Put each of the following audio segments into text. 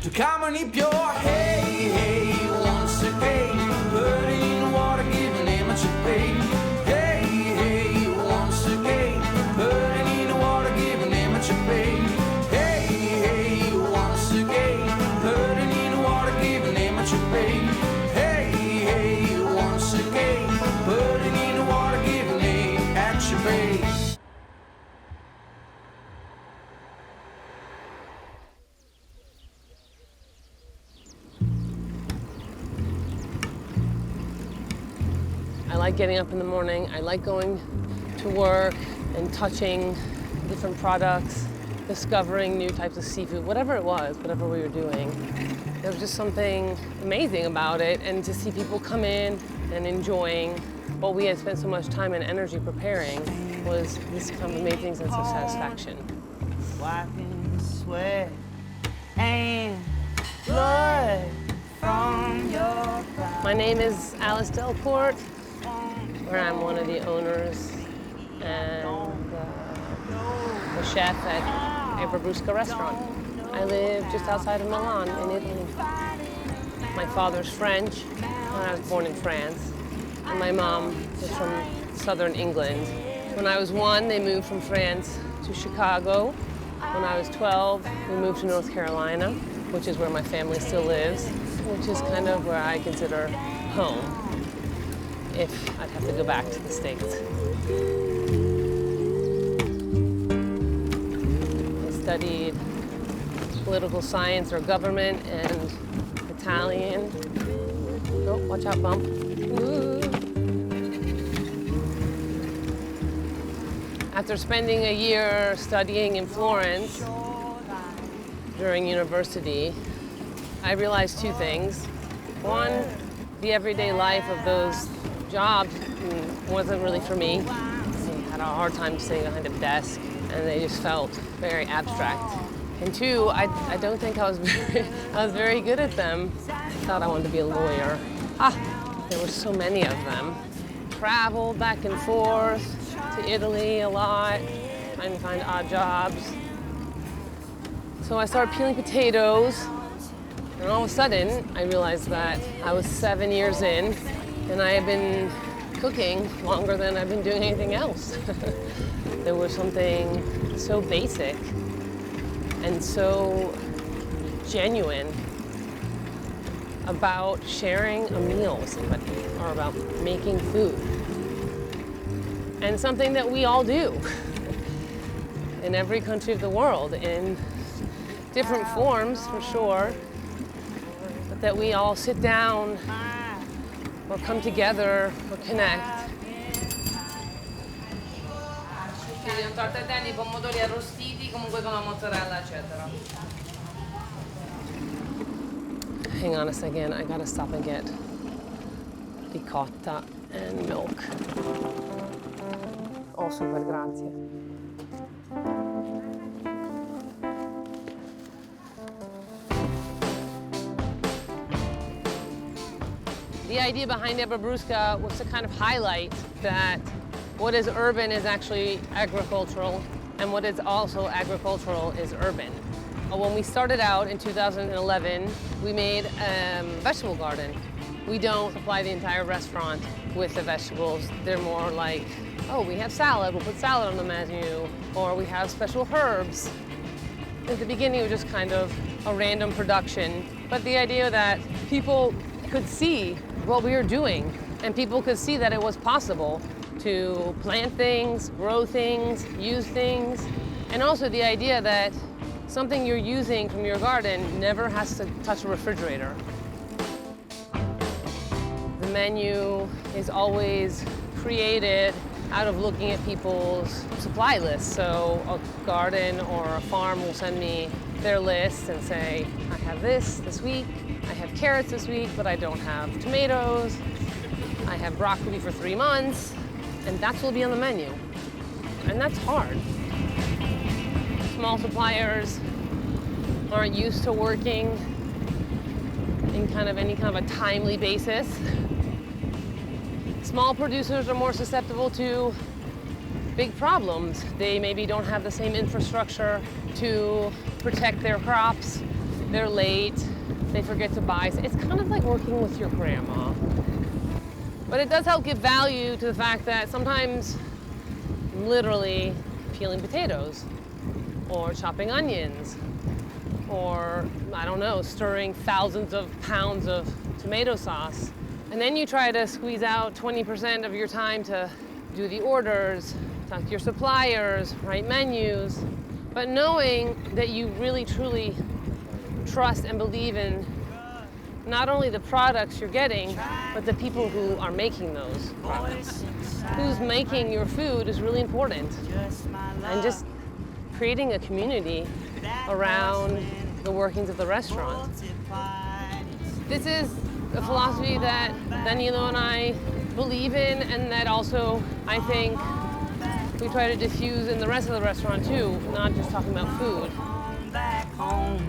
Toccamani pure, hey, hey, once again, burning in the water, giving him a pay. Hey, hey, once again, burning in the water, giving him a pay. Hey, hey, once again, burning in the water, giving him a pay. Hey, hey, once again, burning in the water, giving him a pay. I like getting up in the morning. I like going to work and touching different products, discovering new types of seafood, whatever it was, whatever we were doing. There was just something amazing about it, and to see people come in and enjoying what we had spent so much time and energy preparing was this kind of amazing sense of satisfaction. Wiping sweat and blood from your brow. My name is Alice DELCOURT, where I'm one of the owners and the chef at Ebrusca restaurant. I live just outside of Milan in Italy. My father's French, and I was born in France, and my mom is from southern England. When I was 1, they moved from France to Chicago. When I was 12, we moved to North Carolina, which is where my family still lives, which is kind of where I consider home, if I'd have to go back to the States. I studied political science or government and Italian. Oh, watch out, bump. Ooh. After spending a year studying in Florence during university, I realized 2 things. One, the everyday life of those jobs wasn't really for me. I had a hard time sitting behind a desk, and they just felt very abstract. And 2, I don't think I was very good at them. I thought I wanted to be a lawyer. There were so many of them. Traveled back and forth to Italy a lot, trying to find odd jobs. So I started peeling potatoes, and all of a sudden, I realized that I was 7 years in, and I had been cooking longer than I've been doing anything else. There was something so basic and so genuine about sharing a meal with somebody, or about making food. And something that we all do in every country of the world, in different forms for sure, but that we all sit down or come together or connect. Tortelline, pomodori arrostiti, comunque con la mozzarella, eccetera. Hang on a second, I gotta stop and get ricotta and milk. Oh, super, grazie. The idea behind Ebrusca was to kind of highlight that what is urban is actually agricultural, and what is also agricultural is urban. When we started out in 2011, we made a vegetable garden. We don't supply the entire restaurant with the vegetables. They're more like, oh, we have salad, we'll put salad on the menu, or we have special herbs. At the beginning, it was just kind of a random production, but the idea that people could see what we were doing, and people could see that it was possible to plant things, grow things, use things, and also the idea that something you're using from your garden never has to touch a refrigerator. The menu is always created out of looking at people's supply lists. So a garden or a farm will send me their list and say, I have this week, I have carrots this week, but I don't have tomatoes, I have broccoli for 3 months, and that's what will be on the menu. And that's hard. Small suppliers aren't used to working in any kind of a timely basis. Small producers are more susceptible to big problems. They maybe don't have the same infrastructure to protect their crops. they're late, they forget to buy. It's kind of like working with your grandma. But it does help give value to the fact that sometimes I'm literally peeling potatoes or chopping onions or, I don't know, stirring thousands of pounds of tomato sauce. And then you try to squeeze out 20% of your time to do the orders, talk to your suppliers, write menus. But knowing that you really truly trust and believe in not only the products you're getting, but the people who are making those products. Who's making your food is really important. And just creating a community around the workings of the restaurant. This is a philosophy that Danilo and I believe in, and that also, I think, we try to diffuse in the rest of the restaurant too, not just talking about food. Back home,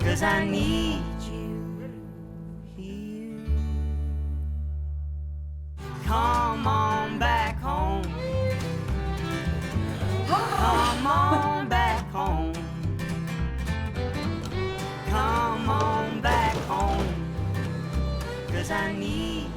'cause I need you here. Come on back home. Come on back home. Come on back home, 'cause I need